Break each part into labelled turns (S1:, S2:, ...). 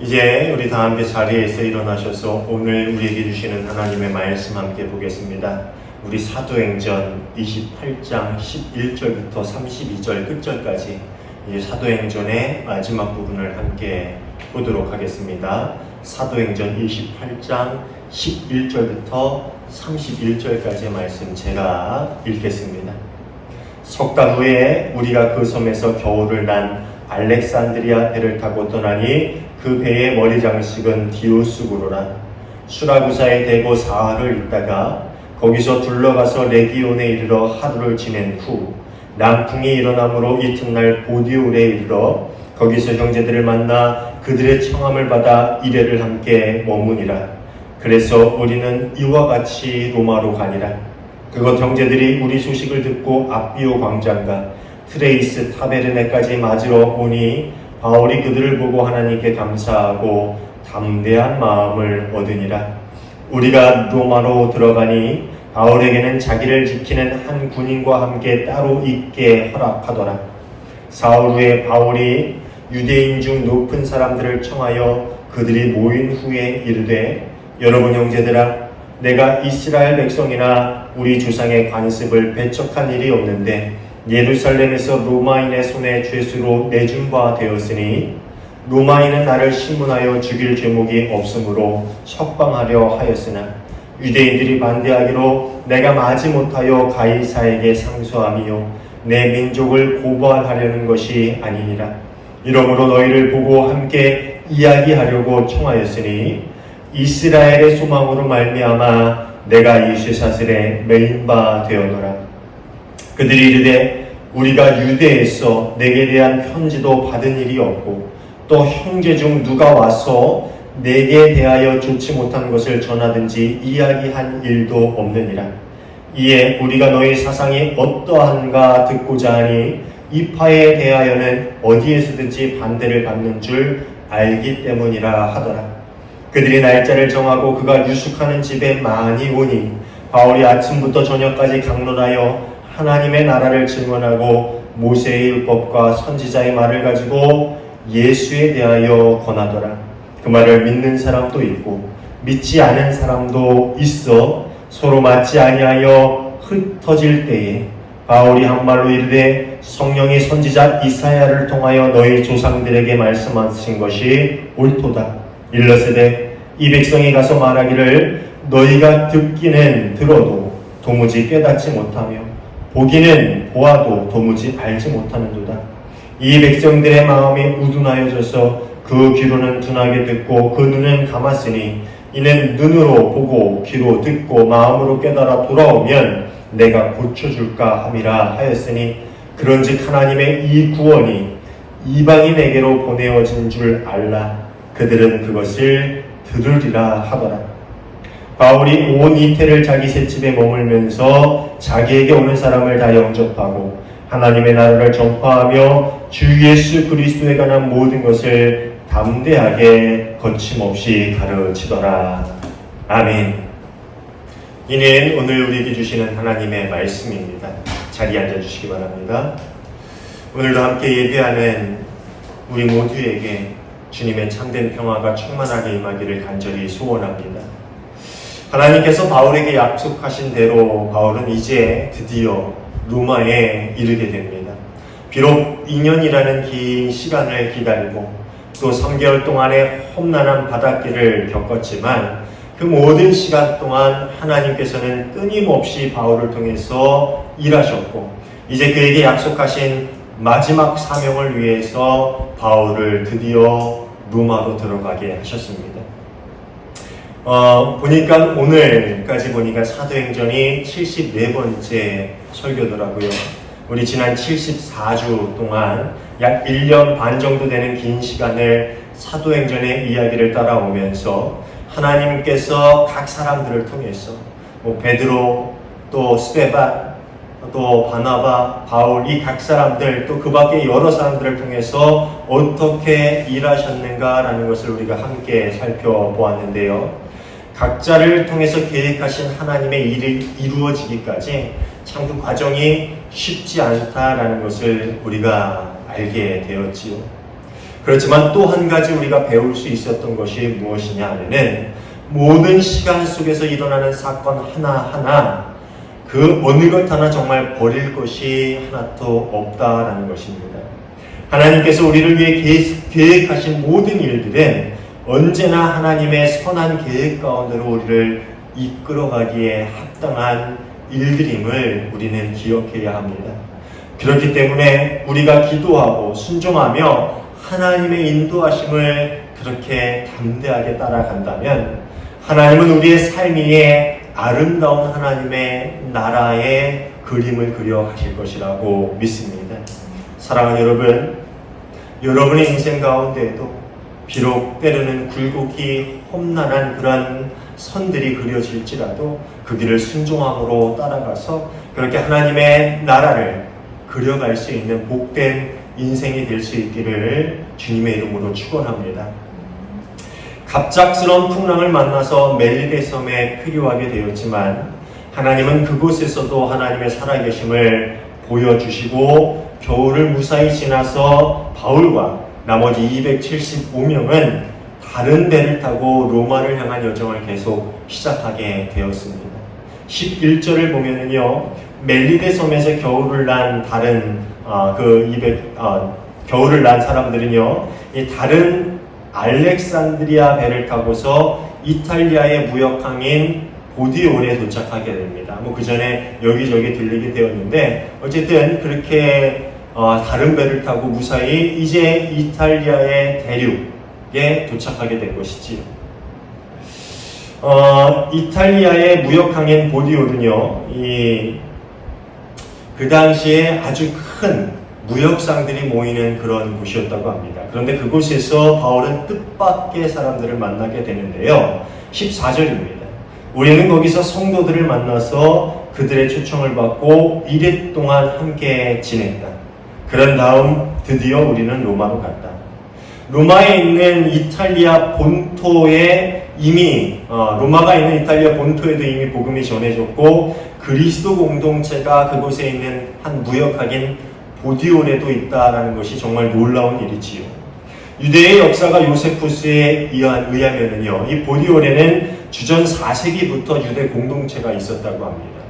S1: 이제 우리 다 함께 자리에서 일어나셔서 오늘 우리에게 주시는 하나님의 말씀 함께 보겠습니다. 우리 사도행전 28장 11절부터 32절 끝절까지 이 사도행전의 마지막 부분을 함께 보도록 하겠습니다. 사도행전 28장 11절부터 31절까지의 말씀 제가 읽겠습니다. 석 달 후에 우리가 그 섬에서 겨울을 난 알렉산드리아 배를 타고 떠나니 그 배의 머리 장식은 디오스구로라. 수라구사에 대고 사흘을 있다가 거기서 둘러가서 레기온에 이르러 하루를 지낸 후 남풍이 일어나므로 이튿날 보디올에 이르러 거기서 형제들을 만나 그들의 청함을 받아 이레를 함께 머무니라. 그래서 우리는 이와 같이 로마로 가니라. 그곳 형제들이 우리 소식을 듣고 앞비오 광장과 트레이스 타베르네까지 맞으러 오니 바울이 그들을 보고 하나님께 감사하고 담대한 마음을 얻으니라. 우리가 로마로 들어가니 바울에게는 자기를 지키는 한 군인과 함께 따로 있게 허락하더라. 사흘 후에 바울이 유대인 중 높은 사람들을 청하여 그들이 모인 후에 이르되, 여러분 형제들아, 내가 이스라엘 백성이나 우리 조상의 관습을 배척한 일이 없는데 예루살렘에서 로마인의 손에 죄수로 내준 바 되었으니 로마인은 나를 신문하여 죽일 죄목이 없으므로 석방하려 하였으나 유대인들이 반대하기로 내가 마지 못하여 가이사에게 상소함이요 내 민족을 고발하려는 것이 아니니라. 이러므로 너희를 보고 함께 이야기하려고 청하였으니 이스라엘의 소망으로 말미암아 내가 이 쇠사슬에 매인 바 되었노라. 그들이 이르되, 우리가 유대에서 내게 대한 편지도 받은 일이 없고 또 형제 중 누가 와서 내게 대하여 좋지 못한 것을 전하든지 이야기한 일도 없느니라. 이에 우리가 너희 사상이 어떠한가 듣고자 하니 이 파에 대하여는 어디에서든지 반대를 받는 줄 알기 때문이라 하더라. 그들이 날짜를 정하고 그가 유숙하는 집에 많이 오니 바울이 아침부터 저녁까지 강론하여 하나님의 나라를 증언하고 모세의 율법과 선지자의 말을 가지고 예수에 대하여 권하더라. 그 말을 믿는 사람도 있고 믿지 않은 사람도 있어 서로 맞지 아니하여 흩어질 때에 바울이 한 말로 이르되, 성령이 선지자 이사야를 통하여 너희 조상들에게 말씀하신 것이 옳도다. 일러스되, 이 백성이 가서 말하기를 너희가 듣기는 들어도 도무지 깨닫지 못하며 보기는 보아도 도무지 알지 못하는도다. 이 백성들의 마음이 우둔하여져서 그 귀로는 둔하게 듣고 그 눈은 감았으니 이는 눈으로 보고 귀로 듣고 마음으로 깨달아 돌아오면 내가 고쳐줄까 함이라 하였으니, 그런즉 하나님의 이 구원이 이방인에게로 보내어진 줄 알라. 그들은 그것을 들으리라 하더라. 바울이 온 이태를 자기 셋집에 머물면서 자기에게 오는 사람을 다 영접하고 하나님의 나라를 전파하며 주 예수 그리스도에 관한 모든 것을 담대하게 거침없이 가르치더라. 아멘. 이는 오늘 우리에게 주시는 하나님의 말씀입니다. 자리에 앉아주시기 바랍니다. 오늘도 함께 예배하는 우리 모두에게 주님의 참된 평화가 충만하게 임하기를 간절히 소원합니다. 하나님께서 바울에게 약속하신 대로 바울은 이제 드디어 로마에 이르게 됩니다. 비록 2년이라는 긴 시간을 기다리고 또 3개월 동안의 험난한 바닷길을 겪었지만 그 모든 시간 동안 하나님께서는 끊임없이 바울을 통해서 일하셨고 이제 그에게 약속하신 마지막 사명을 위해서 바울을 드디어 로마로 들어가게 하셨습니다. 보니까 오늘까지 보니까 사도행전이 74번째 설교더라고요. 우리 지난 74주 동안 약 1년 반 정도 되는 긴 시간을 사도행전의 이야기를 따라오면서 하나님께서 각 사람들을 통해서 베드로, 또 스데반, 또 바나바, 바울 이 각 사람들 또 그 밖에 여러 사람들을 통해서 어떻게 일하셨는가라는 것을 우리가 함께 살펴보았는데요. 각자를 통해서 계획하신 하나님의 일이 이루어지기까지 참 그 과정이 쉽지 않다라는 것을 우리가 알게 되었지요. 그렇지만 또 한 가지 우리가 배울 수 있었던 것이 무엇이냐 하면은 모든 시간 속에서 일어나는 사건 하나하나 그 어느 것 하나 정말 버릴 것이 하나도 없다라는 것입니다. 하나님께서 우리를 위해 계획하신 모든 일들은 언제나 하나님의 선한 계획 가운데로 우리를 이끌어가기에 합당한 일들임을 우리는 기억해야 합니다. 그렇기 때문에 우리가 기도하고 순종하며 하나님의 인도하심을 그렇게 담대하게 따라간다면 하나님은 우리의 삶 위에 아름다운 하나님의 나라의 그림을 그려 가실 것이라고 믿습니다. 사랑하는 여러분, 여러분의 인생 가운데에도 비록 때로는 굴곡이 험난한 그런 선들이 그려질지라도 그 길을 순종함으로 따라가서 그렇게 하나님의 나라를 그려갈 수 있는 복된 인생이 될 수 있기를 주님의 이름으로 축원합니다. 갑작스러운 풍랑을 만나서 멜리데 섬에 필요하게 되었지만 하나님은 그곳에서도 하나님의 살아계심을 보여주시고 겨울을 무사히 지나서 바울과 나머지 275명은 다른 배를 타고 로마를 향한 여정을 계속 시작하게 되었습니다. 11절을 보면은요, 멜리데 섬에서 겨울을 난 다른 겨울을 난 사람들은요, 이 다른 알렉산드리아 배를 타고서 이탈리아의 무역항인 보디올에 도착하게 됩니다. 그 전에 여기저기 들리게 되었는데 어쨌든 그렇게 다른 배를 타고 무사히 이제 이탈리아의 대륙에 도착하게 된 것이지요. 이탈리아의 무역항인 보디올은요, 그 당시에 아주 큰 무역상들이 모이는 그런 곳이었다고 합니다. 그런데 그곳에서 바울은 뜻밖의 사람들을 만나게 되는데요. 14절입니다. 우리는 거기서 성도들을 만나서 그들의 초청을 받고 1일 동안 함께 지냈다. 그런 다음 드디어 우리는 로마로 갔다. 로마에 있는 이탈리아 본토에 이미 로마가 있는 이탈리아 본토에도 이미 복음이 전해졌고 그리스도 공동체가 그곳에 있는 한 무역학인 보디올에도 있다라는 것이 정말 놀라운 일이지요. 유대의 역사가 요세푸스에 의하면은요, 이 보디올에는 주전 4세기부터 유대 공동체가 있었다고 합니다.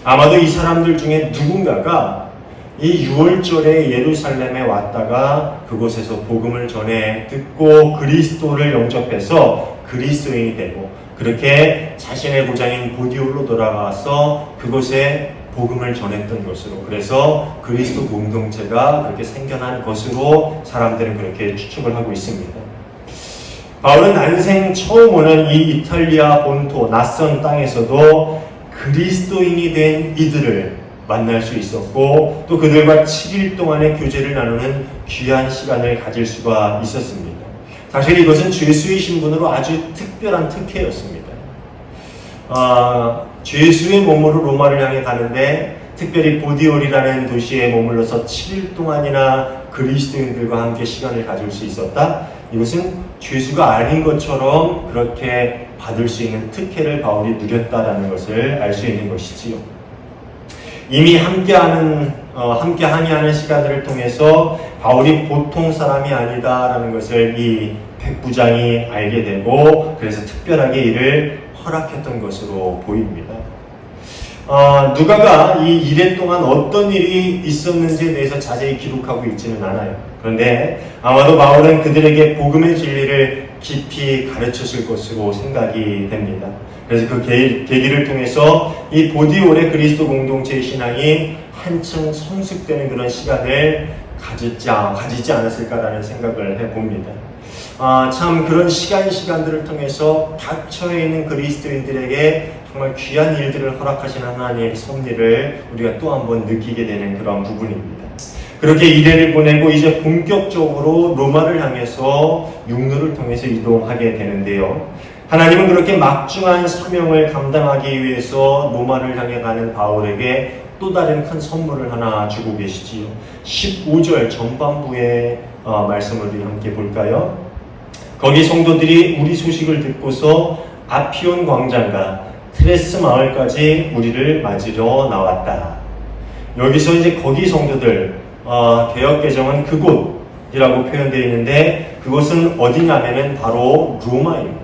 S1: 아마도 이 사람들 중에 누군가가 이 6월절에 예루살렘에 왔다가 그곳에서 복음을 전해 듣고 그리스도를 영접해서 그리스도인이 되고 그렇게 자신의 고장인 보디올로 돌아가서 그곳에 복음을 전했던 것으로, 그래서 그리스도 공동체가 그렇게 생겨난 것으로 사람들은 그렇게 추측을 하고 있습니다. 바울은 난생 처음 오는 이 이탈리아 본토 낯선 땅에서도 그리스도인이 된 이들을 만날 수 있었고 또 그들과 7일 동안의 교제를 나누는 귀한 시간을 가질 수가 있었습니다. 사실 이것은 죄수의 신분으로 아주 특별한 특혜였습니다. 죄수의 몸으로 로마를 향해 가는데 특별히 보디올이라는 도시에 머물러서 7일 동안이나 그리스도인들과 함께 시간을 가질 수 있었다. 이것은 죄수가 아닌 것처럼 그렇게 받을 수 있는 특혜를 바울이 누렸다라는 것을 알 수 있는 것이지요. 이미 함께 항해하는 시간들을 통해서 바울이 보통 사람이 아니다라는 것을 이 백부장이 알게 되고 그래서 특별하게 이를 허락했던 것으로 보입니다. 누가가 이 1회 동안 어떤 일이 있었는지에 대해서 자세히 기록하고 있지는 않아요. 그런데 아마도 바울은 그들에게 복음의 진리를 깊이 가르쳤을 것으로 생각이 됩니다. 그래서 그 계기를 통해서 이 보디올의 그리스도 공동체의 신앙이 한층 성숙되는 그런 시간을 가지지 않았을까라는 생각을 해봅니다. 참 그런 시간들을 통해서 닥쳐에 있는 그리스도인들에게 정말 귀한 일들을 허락하신 하나님의 섭리를 우리가 또 한 번 느끼게 되는 그런 부분입니다. 그렇게 1회를 보내고 이제 본격적으로 로마를 향해서 육로를 통해서 이동하게 되는데요. 하나님은 그렇게 막중한 사명을 감당하기 위해서 로마를 향해 가는 바울에게 또 다른 큰 선물을 하나 주고 계시지요. 15절 전반부의 말씀을 우리 함께 볼까요? 거기 성도들이 우리 소식을 듣고서 아피온 광장과 트레스 마을까지 우리를 맞으러 나왔다. 여기서 이제 거기 성도들, 개역 개정은 그곳, 이라고 표현되어 있는데 그것은 어디냐면은 바로 로마입니다.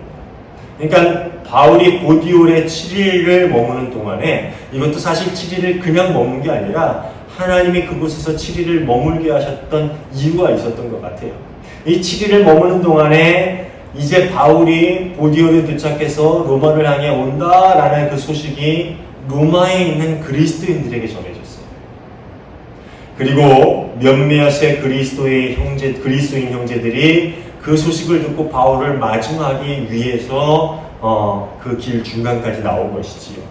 S1: 그러니까 바울이 보디올에 7일을 머무는 동안에 이것도 사실 7일을 그냥 머문 게 아니라 하나님이 그곳에서 7일을 머물게 하셨던 이유가 있었던 것 같아요. 이 7일을 머무는 동안에 이제 바울이 보디올에 도착해서 로마를 향해 온다라는 그 소식이 로마에 있는 그리스도인들에게 전해졌어요. 그리고 몇몇의 그리스도인 형제들이 그 소식을 듣고 바울을 마중하기 위해서 그 길 중간까지 나온 것이지요.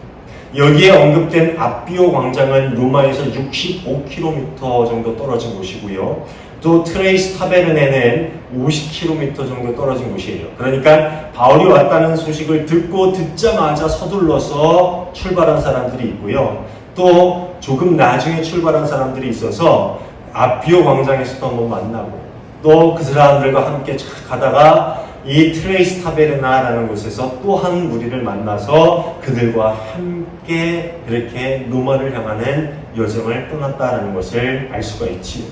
S1: 여기에 언급된 아비오 광장은 로마에서 65km 정도 떨어진 곳이고요. 또 트레이스 타베르네는 50km 정도 떨어진 곳이에요. 그러니까 바울이 왔다는 소식을 듣자마자 서둘러서 출발한 사람들이 있고요. 또 조금 나중에 출발한 사람들이 있어서 아비오 광장에서도 한번 만나고 또 그 사람들과 함께 가다가 이 트레이스 타베르나라는 곳에서 또 한 무리를 만나서 그들과 함께 이렇게 로마를 향하는 여정을 떠났다는 것을 알 수가 있지요.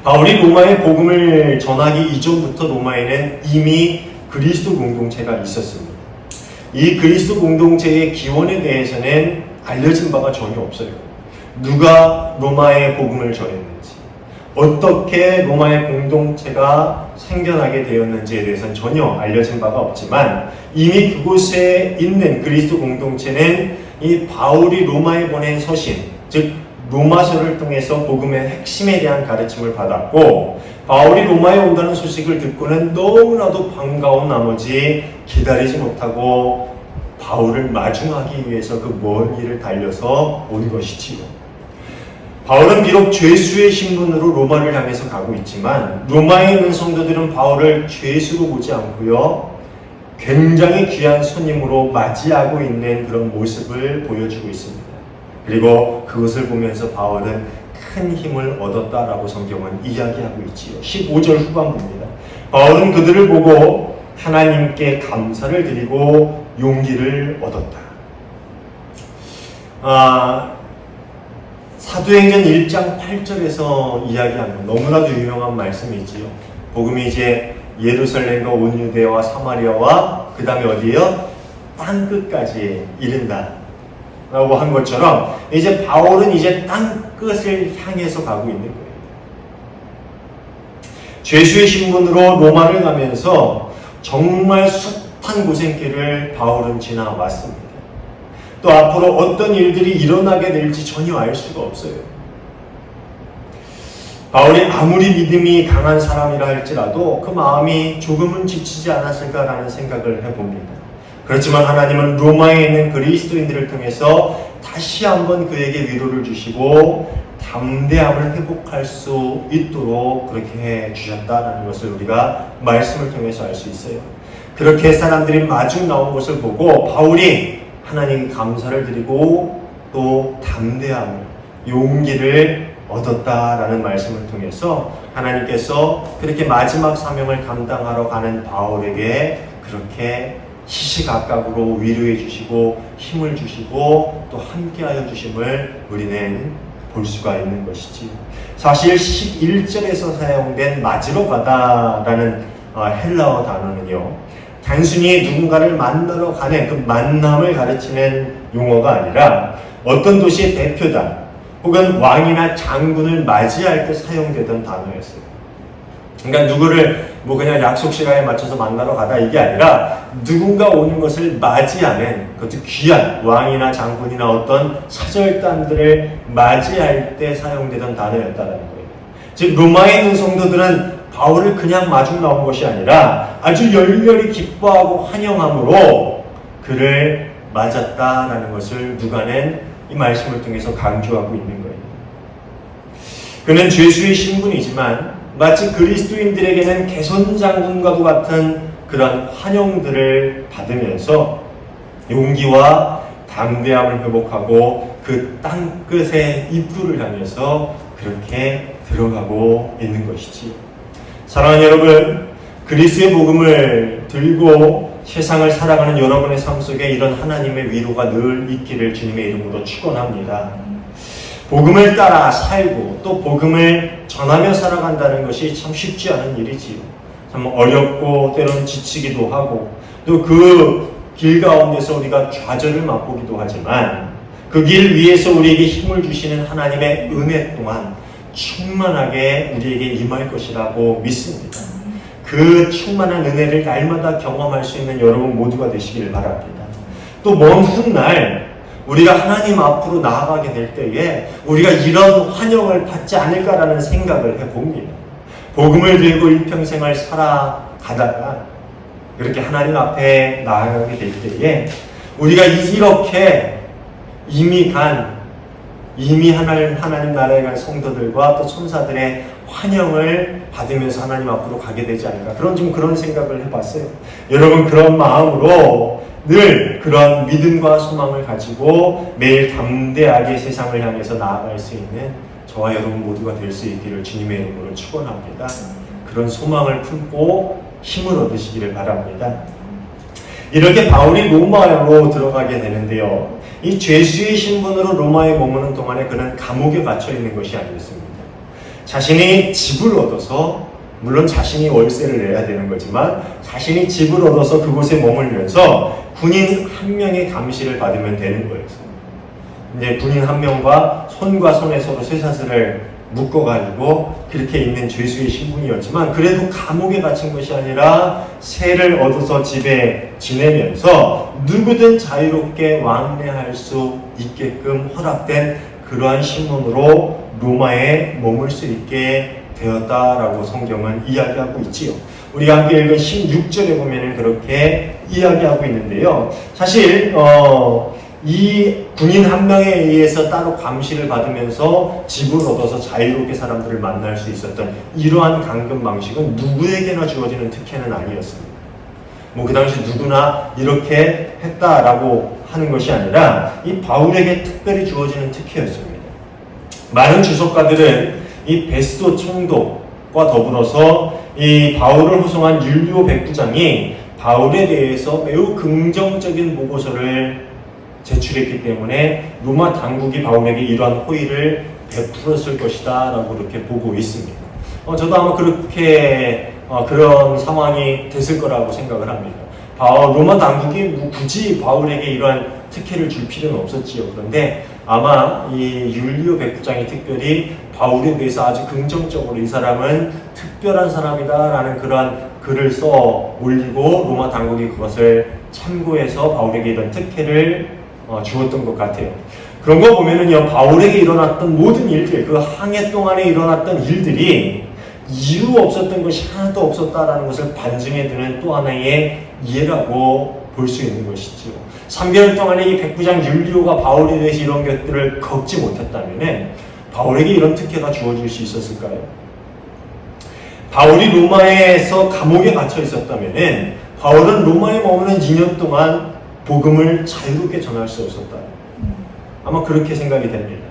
S1: 바울이 로마의 복음을 전하기 이전부터 로마에는 이미 그리스도 공동체가 있었습니다. 이 그리스도 공동체의 기원에 대해서는 알려진 바가 전혀 없어요. 누가 로마의 복음을 전했는지, 어떻게 로마의 공동체가 생겨나게 되었는지에 대해서는 전혀 알려진 바가 없지만 이미 그곳에 있는 그리스도 공동체는 이 바울이 로마에 보낸 서신, 즉 로마서를 통해서 복음의 핵심에 대한 가르침을 받았고 바울이 로마에 온다는 소식을 듣고는 너무나도 반가운 나머지 기다리지 못하고 바울을 마중하기 위해서 그 먼 길을 달려서 온 것이지요. 바울은 비록 죄수의 신분으로 로마를 향해서 가고 있지만 로마에 있는 성도들은 바울을 죄수로 보지 않고요. 굉장히 귀한 손님으로 맞이하고 있는 그런 모습을 보여주고 있습니다. 그리고 그것을 보면서 바울은 큰 힘을 얻었다라고 성경은 이야기하고 있지요. 15절 후반부입니다. 바울은 그들을 보고 하나님께 감사를 드리고 용기를 얻었다. 사도행전 1장 8절에서 이야기하는 너무나도 유명한 말씀이지요. 복음이 이제 예루살렘과 온 유대와 사마리아와 그 다음에 어디에요? 땅끝까지 이른다 라고 한 것처럼 이제 바울은 이제 땅끝을 향해서 가고 있는 거예요. 죄수의 신분으로 로마를 가면서 정말 숱한 고생길을 바울은 지나왔습니다. 또 앞으로 어떤 일들이 일어나게 될지 전혀 알 수가 없어요. 바울이 아무리 믿음이 강한 사람이라 할지라도 그 마음이 조금은 지치지 않았을까라는 생각을 해봅니다. 그렇지만 하나님은 로마에 있는 그리스도인들을 통해서 다시 한번 그에게 위로를 주시고 담대함을 회복할 수 있도록 그렇게 해주셨다는 것을 우리가 말씀을 통해서 알 수 있어요. 그렇게 사람들이 마중 나온 것을 보고 바울이 하나님께 감사를 드리고 또 담대함을, 용기를 얻었다라는 말씀을 통해서 하나님께서 그렇게 마지막 사명을 감당하러 가는 바울에게 그렇게 시시각각으로 위로해 주시고 힘을 주시고 또 함께하여 주심을 우리는 볼 수가 있는 것이지. 사실 11절에서 사용된 맞으러 가다라는 헬라어 단어는요, 단순히 누군가를 만나러 가는 그 만남을 가르치는 용어가 아니라 어떤 도시의 대표단 혹은 왕이나 장군을 맞이할 때 사용되던 단어였어요. 그러니까 누구를 뭐 그냥 약속 시간에 맞춰서 만나러 가다 이게 아니라 누군가 오는 것을 맞이하는 그것도 귀한 왕이나 장군이나 어떤 사절단들을 맞이할 때 사용되던 단어였다는 거예요. 즉 로마에 있는 성도들은 바울을 그냥 마중 나온 것이 아니라 아주 열렬히 기뻐하고 환영함으로 그를 맞았다라는 것을 누가는 이 말씀을 통해서 강조하고 있는 거예요. 그는 죄수의 신분이지만 마치 그리스도인들에게는 개선장군과도 같은 그런 환영들을 받으면서 용기와 담대함을 회복하고 그 땅끝의 입구를 향해서 그렇게 들어가고 있는 것이지요. 사랑하는 여러분, 그리스도의 복음을 들고 세상을 살아가는 여러분의 삶 속에 이런 하나님의 위로가 늘 있기를 주님의 이름으로 축원합니다. 복음을 따라 살고 또 복음을 전하며 살아간다는 것이 참 쉽지 않은 일이지요. 참 어렵고 때로는 지치기도 하고 또 그 길 가운데서 우리가 좌절을 맛보기도 하지만 그 길 위에서 우리에게 힘을 주시는 하나님의 은혜 또한 충만하게 우리에게 임할 것이라고 믿습니다. 그 충만한 은혜를 날마다 경험할 수 있는 여러분 모두가 되시길 바랍니다. 또 먼 훗날 우리가 하나님 앞으로 나아가게 될 때에 우리가 이런 환영을 받지 않을까라는 생각을 해봅니다. 복음을 들고 일평생을 살아가다가 그렇게 하나님 앞에 나아가게 될 때에 우리가 이렇게 이미 하나님 나라에 간 성도들과 또 천사들의 환영을 받으면서 하나님 앞으로 가게 되지 않을까. 그런 생각을 해봤어요. 여러분 그런 마음으로 늘 그런 믿음과 소망을 가지고 매일 담대하게 세상을 향해서 나아갈 수 있는 저와 여러분 모두가 될 수 있기를 주님의 이름으로 축원합니다. 그런 소망을 품고 힘을 얻으시기를 바랍니다. 이렇게 바울이 로마로 들어가게 되는데요. 이 죄수의 신분으로 로마에 머무는 동안에 그는 감옥에 갇혀 있는 것이 아니었습니다. 자신이 집을 얻어서 물론 자신이 월세를 내야 되는 거지만 자신이 집을 얻어서 그곳에 머물면서 군인 한 명의 감시를 받으면 되는 거였어요. 이제 군인 한 명과 손과 손에 서로 쇠사슬을 묶어가지고 그렇게 있는 죄수의 신분이었지만 그래도 감옥에 갇힌 것이 아니라 세를 얻어서 집에 지내면서 누구든 자유롭게 왕래할 수 있게끔 허락된 그러한 신분으로 로마에 머물 수 있게 되었다라고 성경은 이야기하고 있지요. 우리가 함께 읽은 16절에 보면 그렇게 이야기하고 있는데요. 사실 이 군인 한 명에 의해서 따로 감시를 받으면서 집을 얻어서 자유롭게 사람들을 만날 수 있었던 이러한 감금 방식은 누구에게나 주어지는 특혜는 아니었습니다. 그 당시 누구나 이렇게 했다라고 하는 것이 아니라 이 바울에게 특별히 주어지는 특혜였습니다. 많은 주석가들은 이 베스도 총독과 더불어서 이 바울을 호송한 율리오 백부장이 바울에 대해서 매우 긍정적인 보고서를 제출했기 때문에 로마 당국이 바울에게 이러한 호의를 베풀었을 것이다 라고 이렇게 보고 있습니다. 저도 아마 그렇게 그런 상황이 됐을 거라고 생각을 합니다. 로마 당국이 굳이 바울에게 이러한 특혜를 줄 필요는 없었지요. 그런데 아마 이 율리오 백부장이 특별히 바울에 대해서 아주 긍정적으로 이 사람은 특별한 사람이다 라는 그러한 글을 써 올리고 로마 당국이 그것을 참고해서 바울에게 이런 특혜를 주었던 것 같아요. 그런 거 보면은요, 바울에게 일어났던 모든 일들, 그 항해 동안에 일어났던 일들이 이유 없었던 것이 하나도 없었다라는 것을 반증해 두는 또 하나의 예라고 볼 수 있는 것이죠. 3개월 동안에 이 백부장 율리오가 바울에 대해서 이런 것들을 겪지 못했다면 바울에게 이런 특혜가 주어질 수 있었을까요? 바울이 로마에서 감옥에 갇혀 있었다면 바울은 로마에 머무는 2년 동안 복음을 자유롭게 전할 수 없었다. 아마 그렇게 생각이 됩니다.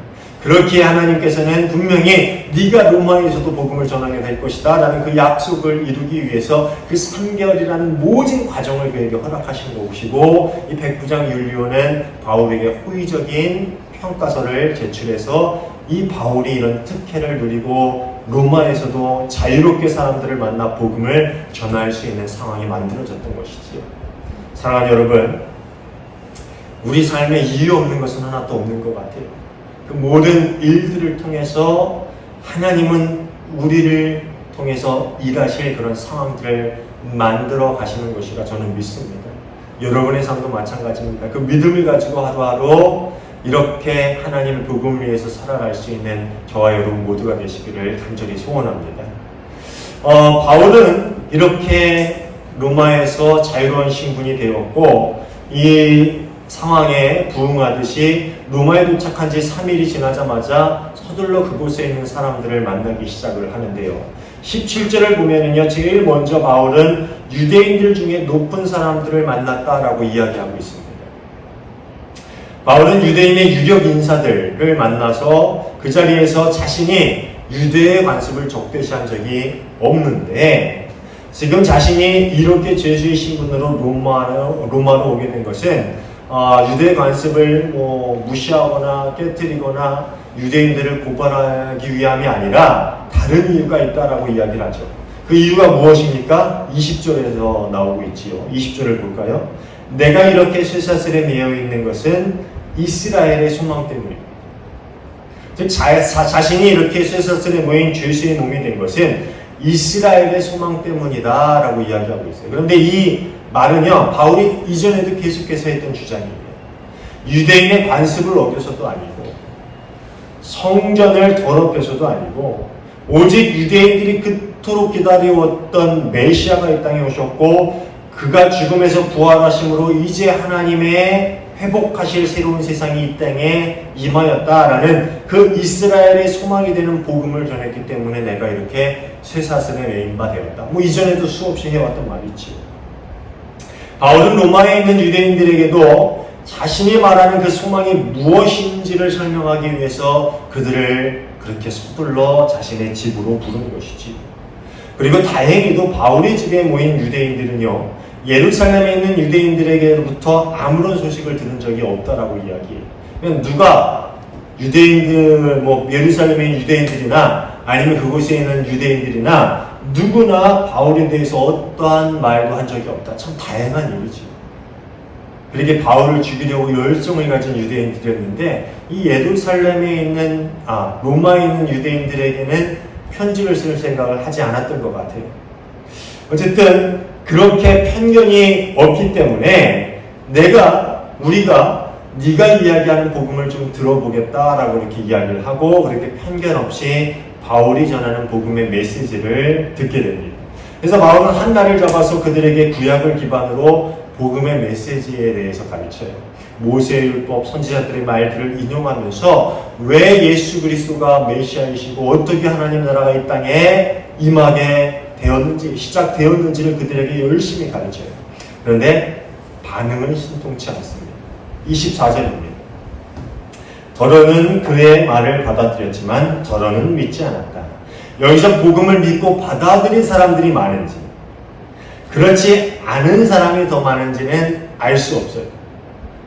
S1: 그렇기에 하나님께서는 분명히 네가 로마에서도 복음을 전하게 될 것이다 라는 그 약속을 이루기 위해서 그 3개월이라는 모진 과정을 그에게 허락하신 것이고 이 백부장 율리오는 바울에게 호의적인 평가서를 제출해서 이 바울이 이런 특혜를 누리고 로마에서도 자유롭게 사람들을 만나 복음을 전할 수 있는 상황이 만들어졌던 것이지요. 사랑하는 여러분, 우리 삶에 이유 없는 것은 하나도 없는 것 같아요. 그 모든 일들을 통해서 하나님은 우리를 통해서 일하실 그런 상황들을 만들어 가시는 것이라 저는 믿습니다. 여러분의 삶도 마찬가지입니다. 그 믿음을 가지고 하루하루 이렇게 하나님의 복음을 위해서 살아갈 수 있는 저와 여러분 모두가 되시기를 간절히 소원합니다. 바울은 이렇게 로마에서 자유로운 신분이 되었고 이 상황에 부응하듯이 로마에 도착한 지 3일이 지나자마자 서둘러 그곳에 있는 사람들을 만나기 시작을 하는데요. 17절을 보면은요, 제일 먼저 바울은 유대인들 중에 높은 사람들을 만났다라고 이야기하고 있습니다. 바울은 유대인의 유력 인사들을 만나서 그 자리에서 자신이 유대의 관습을 적대시한 적이 없는데 지금 자신이 이렇게 죄수의 신분으로 로마로 오게 된 것은 유대 관습을 무시하거나 깨뜨리거나 유대인들을 고발하기 위함이 아니라 다른 이유가 있다라고 이야기를 하죠. 그 이유가 무엇입니까? 20절에서 나오고 있지요. 20절을 볼까요? 내가 이렇게 쇠사슬에 매여 있는 것은 이스라엘의 소망 때문입니다. 즉 자신이 이렇게 쇠사슬에 모인 죄수의 몸이 된 것은 이스라엘의 소망 때문이다 라고 이야기하고 있어요. 그런데 이 말은요, 바울이 이전에도 계속해서 했던 주장이에요. 유대인의 관습을 어겨서도 아니고 성전을 더럽혀서도 아니고 오직 유대인들이 그토록 기다려왔던 메시아가 이 땅에 오셨고 그가 죽음에서 부활하심으로 이제 하나님의 회복하실 새로운 세상이 이 땅에 임하였다라는 그 이스라엘의 소망이 되는 복음을 전했기 때문에 내가 이렇게 쇠사슬에 매인 바 되었다. 뭐 이전에도 수없이 해왔던 말이지. 바울은 로마에 있는 유대인들에게도 자신이 말하는 그 소망이 무엇인지를 설명하기 위해서 그들을 그렇게 서둘러 자신의 집으로 부른 것이지. 그리고 다행히도 바울의 집에 모인 유대인들은요, 예루살렘에 있는 유대인들에게부터 아무런 소식을 들은 적이 없다라고 이야기해요. 그냥 누가 유대인들, 예루살렘에 있는 유대인들이나 아니면 그곳에 있는 유대인들이나 누구나 바울에 대해서 어떠한 말도 한 적이 없다. 참 다행한 일이지. 그렇게 바울을 죽이려고 열정을 가진 유대인들이었는데 이 예루살렘에 있는 로마에 있는 유대인들에게는 편지를 쓸 생각을 하지 않았던 것 같아요. 어쨌든 그렇게 편견이 없기 때문에 우리가 네가 이야기하는 복음을 좀 들어보겠다라고 이렇게 이야기를 하고 그렇게 편견 없이 바울이 전하는 복음의 메시지를 듣게 됩니다. 그래서 바울은 한 날을 잡아서 그들에게 구약을 기반으로 복음의 메시지에 대해서 가르쳐요. 모세의 율법, 선지자들의 말들을 인용하면서 왜 예수 그리스도가 메시아이시고 어떻게 하나님 나라가 이 땅에 임하게 되었는지, 시작되었는지를 그들에게 열심히 가르쳐요. 그런데 반응은 신통치 않습니다. 24절입니다. 더러는 그의 말을 받아들였지만 더러는 믿지 않았다. 여기서 복음을 믿고 받아들인 사람들이 많은지 그렇지 않은 사람이 더 많은지는 알 수 없어요.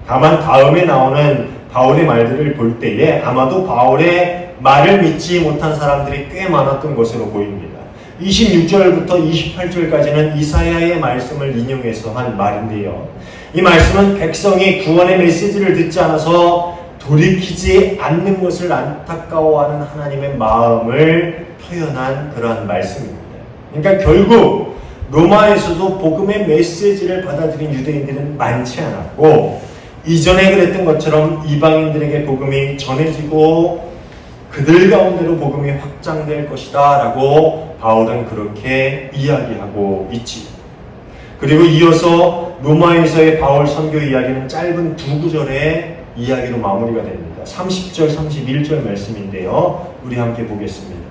S1: 다만 다음에 나오는 바울의 말들을 볼 때에 아마도 바울의 말을 믿지 못한 사람들이 꽤 많았던 것으로 보입니다. 26절부터 28절까지는 이사야의 말씀을 인용해서 한 말인데요. 이 말씀은 백성이 구원의 메시지를 듣지 않아서 돌이키지 않는 것을 안타까워하는 하나님의 마음을 표현한 그러한 말씀입니다. 그러니까 결국 로마에서도 복음의 메시지를 받아들인 유대인들은 많지 않았고 이전에 그랬던 것처럼 이방인들에게 복음이 전해지고 그들 가운데로 복음이 확장될 것이다 라고 바울은 그렇게 이야기하고 있지. 그리고 이어서 로마에서의 바울 선교 이야기는 짧은 두 구절의 이야기로 마무리가 됩니다. 30절, 31절 말씀인데요. 우리 함께 보겠습니다.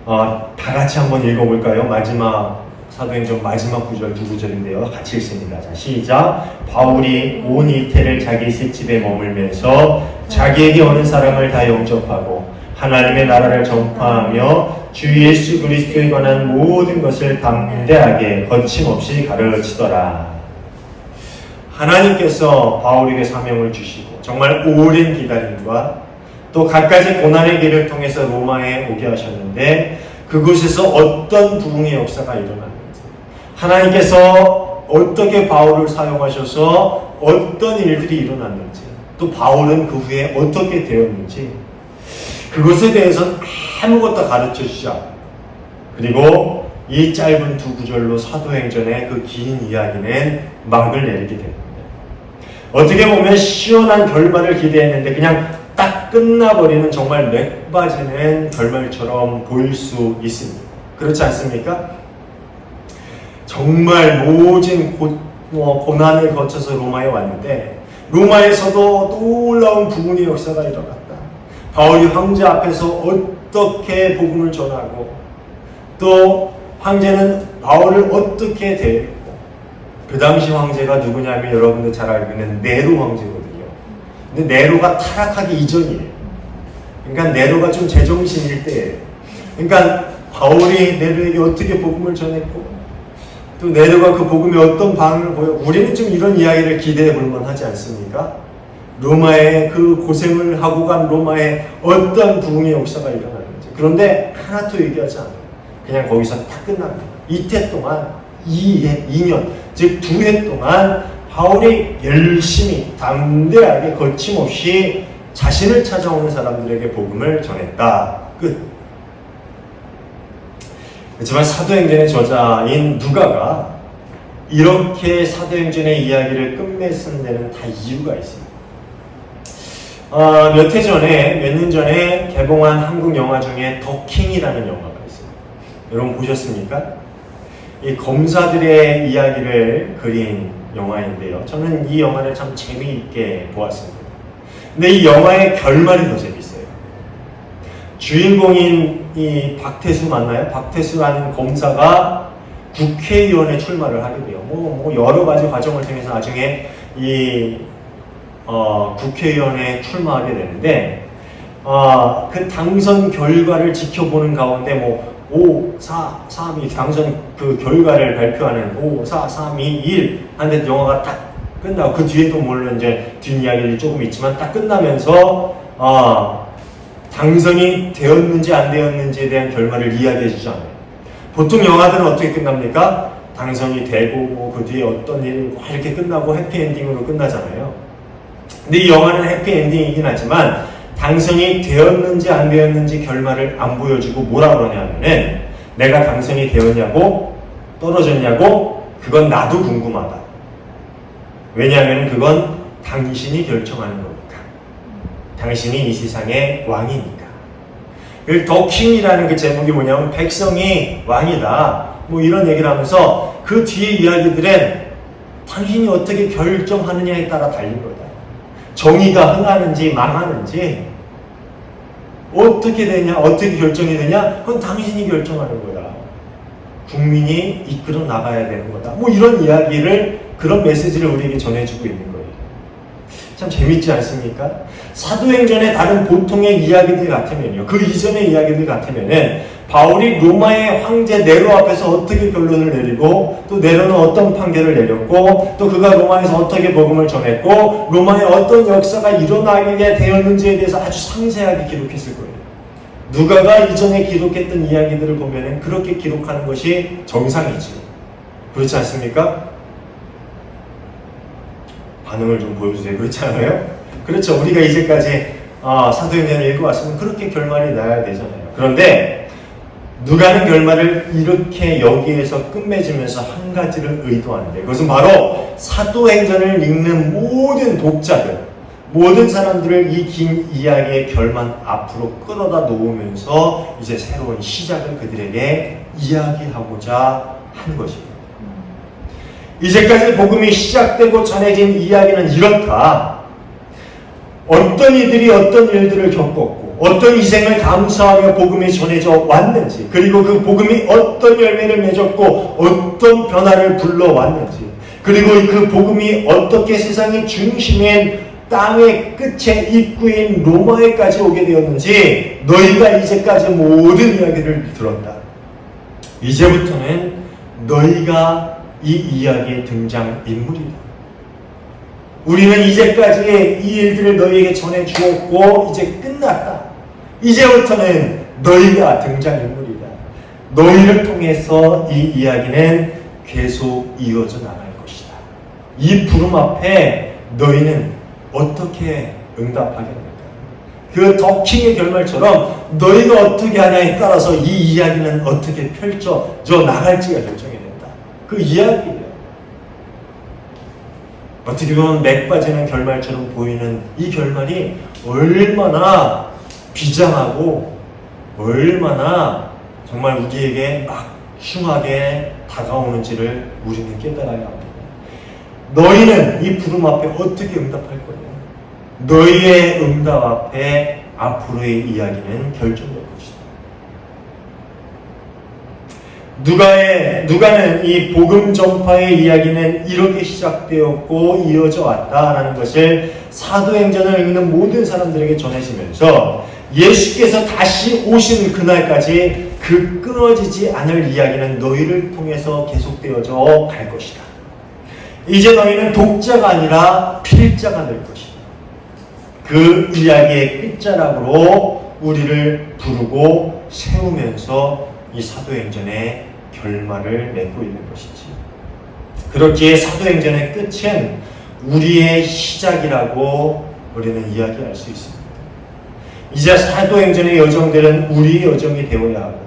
S1: 다 같이 한번 읽어볼까요? 사도행전 마지막 구절 두 구절인데요. 같이 읽습니다. 자, 시작. 바울이 온 이태를 자기 집에 머물면서 자기에게 오는 사람을 다 영접하고 하나님의 나라를 전파하며 주 예수 그리스도에 관한 모든 것을 담대하게 거침없이 가르치더라. 하나님께서 바울에게 사명을 주시고 정말 오랜 기다림과 또 갖가지 고난의 길을 통해서 로마에 오게 하셨는데 그곳에서 어떤 부흥의 역사가 일어났는지 하나님께서 어떻게 바울을 사용하셔서 어떤 일들이 일어났는지 또 바울은 그 후에 어떻게 되었는지 그것에 대해서는 아무것도 가르쳐주지 않고 그리고 이 짧은 두 구절로 사도행전의 그 긴 이야기는 막을 내리게 됩니다. 어떻게 보면 시원한 결말을 기대했는데 그냥 딱 끝나버리는 정말 맥 빠지는 결말처럼 보일 수 있습니다. 그렇지 않습니까? 정말 모진 고난을 거쳐서 로마에 왔는데 로마에서도 놀라운 부흥의 역사가 일어났다. 바울이 황제 앞에서 어떻게 복음을 전하고 또 황제는 바울을 어떻게 대했고 그 당시 황제가 누구냐면 여러분들 잘 알고 있는 네로 황제거든요. 근데 네로가 타락하기 이전이에요. 그러니까 네로가 좀 제정신일 때예요. 그러니까 바울이 네로에게 어떻게 복음을 전했고 또 네로가 그 복음에 어떤 반응을 보여 우리는 좀 이런 이야기를 기대해 볼 만하지 않습니까? 로마의 그 고생을 하고 간 로마의 어떤 부흥의 역사가 일어났는지. 그런데 하나도 얘기하지 않아요. 그냥 거기서 딱 끝납니다. 이태 동안 2년, 즉 2해 동안 바울이 열심히 담대하게 거침없이 자신을 찾아오는 사람들에게 복음을 전했다. 끝. 하지만 사도행전의 저자인 누가가 이렇게 사도행전의 이야기를 끝맺은 데는 다 이유가 있습니다. 몇 년 전에 개봉한 한국 영화 중에 더 킹이라는 영화가 있어요. 여러분 보셨습니까? 이 검사들의 이야기를 그린 영화인데요. 저는 이 영화를 참 재미있게 보았습니다. 근데 이 영화의 결말이 더 재밌어요. 주인공인 이 박태수 맞나요? 박태수라는 검사가 국회의원에 출마를 하게 돼요. 여러 가지 과정을 통해서 나중에 이 국회의원에 출마하게 되는데, 그 당선 결과를 지켜보는 가운데 5, 4, 3, 2 당선 그 결과를 발표하는 5, 4, 3, 2, 1 하는데 영화가 딱 끝나고, 그 뒤에도 물론 이제 뒷이야기들이 조금 있지만 딱 끝나면서 당선이 되었는지 안 되었는지에 대한 결말을 이야기해 주지 않아요. 보통 영화들은 어떻게 끝납니까? 당선이 되고 그 뒤에 어떤 일이 이렇게 끝나고 해피엔딩으로 끝나잖아요. 근데 이 영화는 해피엔딩이긴 하지만 당선이 되었는지 안 되었는지 결말을 안 보여주고 뭐라 그러냐면은, 내가 당선이 되었냐고 떨어졌냐고 그건 나도 궁금하다. 왜냐하면 그건 당신이 결정하는 거니까. 당신이 이 세상의 왕이니까. 더 킹이라는 그 제목이 뭐냐면 백성이 왕이다. 이런 얘기를 하면서 그 뒤에 이야기들은 당신이 어떻게 결정하느냐에 따라 달린 거다. 정의가 흥하는지 망하는지 어떻게 되냐, 어떻게 결정이 되냐, 그건 당신이 결정하는 거다. 국민이 이끌어 나가야 되는 거다. 이런 이야기를, 그런 메시지를 우리에게 전해주고 있는 거예요. 참 재밌지 않습니까? 사도행전의 다른 보통의 이야기들 같으면요, 그 이전의 이야기들 같으면은 바울이 로마의 황제 네로 앞에서 어떻게 결론을 내리고, 또 네로는 어떤 판결을 내렸고, 또 그가 로마에서 어떻게 복음을 전했고, 로마에 어떤 역사가 일어나게 되었는지에 대해서 아주 상세하게 기록했을 거예요. 누가가 이전에 기록했던 이야기들을 보면은 그렇게 기록하는 것이 정상이죠. 그렇지 않습니까? 반응을 좀 보여주세요. 그렇지 않아요? 그렇죠. 우리가 이제까지 사도행전을 읽어왔으면 그렇게 결말이 나야 되잖아요. 그런데 누가는 결말을 이렇게 여기에서 끝맺으면서 한 가지를 의도하는데, 그것은 바로 사도행전을 읽는 모든 독자들, 모든 사람들을 이 긴 이야기의 결말 앞으로 끌어다 놓으면서 이제 새로운 시작을 그들에게 이야기하고자 하는 것입니다. 이제까지 복음이 시작되고 전해진 이야기는 이렇다. 어떤 이들이 어떤 일들을 겪었고, 어떤 희생을 감수하며 복음이 전해져 왔는지, 그리고 그 복음이 어떤 열매를 맺었고 어떤 변화를 불러왔는지, 그리고 그 복음이 어떻게 세상의 중심인 땅의 끝에 입구인 로마에까지 오게 되었는지 너희가 이제까지 모든 이야기를 들었다. 이제부터는 너희가 이 이야기의 등장인물이다. 우리는 이제까지 이 일들을 너희에게 전해주었고 이제 끝났다. 이제부터는 너희가 등장인물이다. 너희를 통해서 이 이야기는 계속 이어져 나갈 것이다. 이 부름 앞에 너희는 어떻게 응답하겠는가? 그 더킹의 결말처럼 너희가 어떻게 하냐에 따라서 이 이야기는 어떻게 펼쳐져 나갈지가 결정이 된다. 그 이야기예요. 어떻게 보면 맥 빠지는 결말처럼 보이는 이 결말이 얼마나 비장하고 얼마나 정말 우리에게 막중하게 다가오는지를 우리는 깨달아야 합니다. 너희는 이 부름 앞에 어떻게 응답할 거냐? 너희의 응답 앞에 앞으로의 이야기는 결정될 것이다. 누가는 이 복음 전파의 이야기는 이렇게 시작되었고 이어져 왔다라는 것을 사도행전을 읽는 모든 사람들에게 전해지면서 예수께서 다시 오신 그날까지 그 끊어지지 않을 이야기는 너희를 통해서 계속되어져 갈 것이다. 이제 너희는 독자가 아니라 필자가 될 것이다. 그 이야기의 끝자락으로 우리를 부르고 세우면서 이 사도행전의 결말을 맺고 있는 것이지. 그렇기에 사도행전의 끝은 우리의 시작이라고 우리는 이야기할 수 있습니다. 이제 사도행전의 여정들은 우리의 여정이 되어야 하고,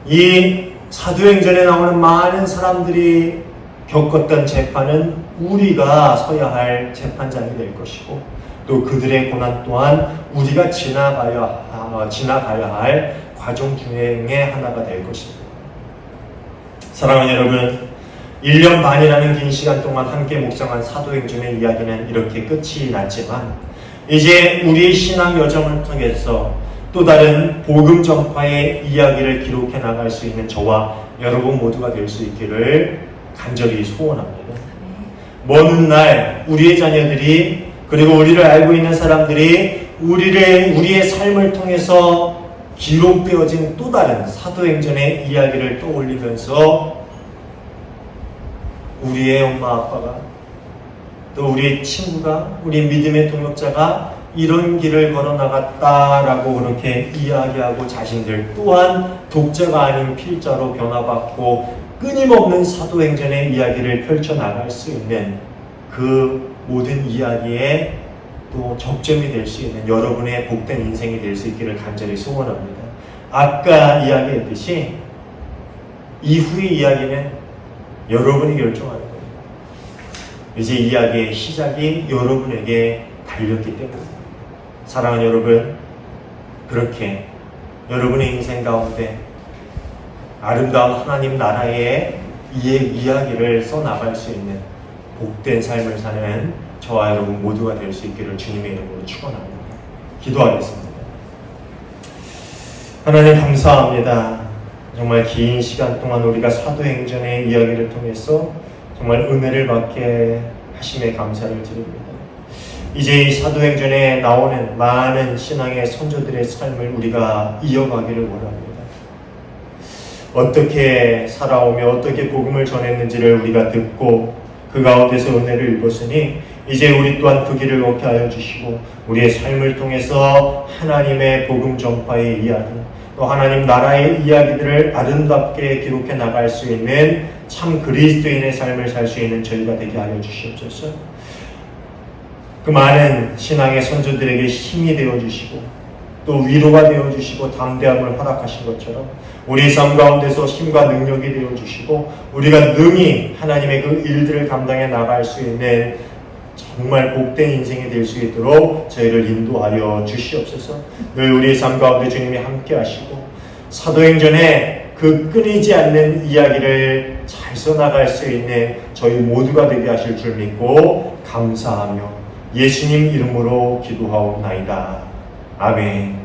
S1: 이 사도행전에 나오는 많은 사람들이 겪었던 재판은 우리가 서야 할 재판장이 될 것이고, 또 그들의 고난 또한 우리가 지나가야 할 과정 중의 하나가 될 것입니다. 사랑하는 여러분, 1년 반이라는 긴 시간 동안 함께 묵상한 사도행전의 이야기는 이렇게 끝이 났지만, 이제 우리의 신앙 여정을 통해서 또 다른 복음 전파의 이야기를 기록해 나갈 수 있는 저와 여러분 모두가 될 수 있기를 간절히 소원합니다. 먼 날 우리의 자녀들이, 그리고 우리를 알고 있는 사람들이 우리의 삶을 통해서 기록되어진 또 다른 사도행전의 이야기를 떠올리면서 우리의 엄마 아빠가, 또 우리의 친구가, 우리 믿음의 동역자가 이런 길을 걸어나갔다라고 그렇게 이야기하고 자신들 또한 독자가 아닌 필자로 변화받고 끊임없는 사도행전의 이야기를 펼쳐나갈 수 있는 그 모든 이야기에 또 접점이 될 수 있는 여러분의 복된 인생이 될 수 있기를 간절히 소원합니다. 아까 이야기했듯이 이후의 이야기는 여러분이 결정하는 거예요. 이제 이야기의 시작이 여러분에게 달렸기 때문입니다. 사랑하는 여러분, 그렇게 여러분의 인생 가운데 아름다운 하나님 나라의 이야기를 써나갈 수 있는 복된 삶을 사는 저와 여러분 모두가 될 수 있기를 주님의 이름으로 축원합니다. 기도하겠습니다. 하나님 감사합니다. 정말 긴 시간 동안 우리가 사도행전의 이야기를 통해서 정말 은혜를 받게 하심에 감사를 드립니다. 이제 이 사도행전에 나오는 많은 신앙의 선조들의 삶을 우리가 이어가기를 원합니다. 어떻게 살아오며 어떻게 복음을 전했는지를 우리가 듣고 그 가운데서 은혜를 입었으니 이제 우리 또한 그 길을 걷게 하여 주시고 우리의 삶을 통해서 하나님의 복음 전파의 이야기, 또 하나님 나라의 이야기들을 아름답게 기록해 나갈 수 있는 참 그리스도인의 삶을 살 수 있는 저희가 되게 하여 주시옵소서. 그 많은 신앙의 선조들에게 힘이 되어주시고 또 위로가 되어주시고 담대함을 허락하신 것처럼 우리 삶 가운데서 힘과 능력이 되어주시고 우리가 능히 하나님의 그 일들을 감당해 나갈 수 있는 정말 복된 인생이 될 수 있도록 저희를 인도하여 주시옵소서. 늘 우리의 삶 가운데 주님이 함께 하시고 사도행전에 그 끊이지 않는 이야기를 잘 써나갈 수 있는 저희 모두가 되게 하실 줄 믿고 감사하며 예수님 이름으로 기도하옵나이다. 아멘.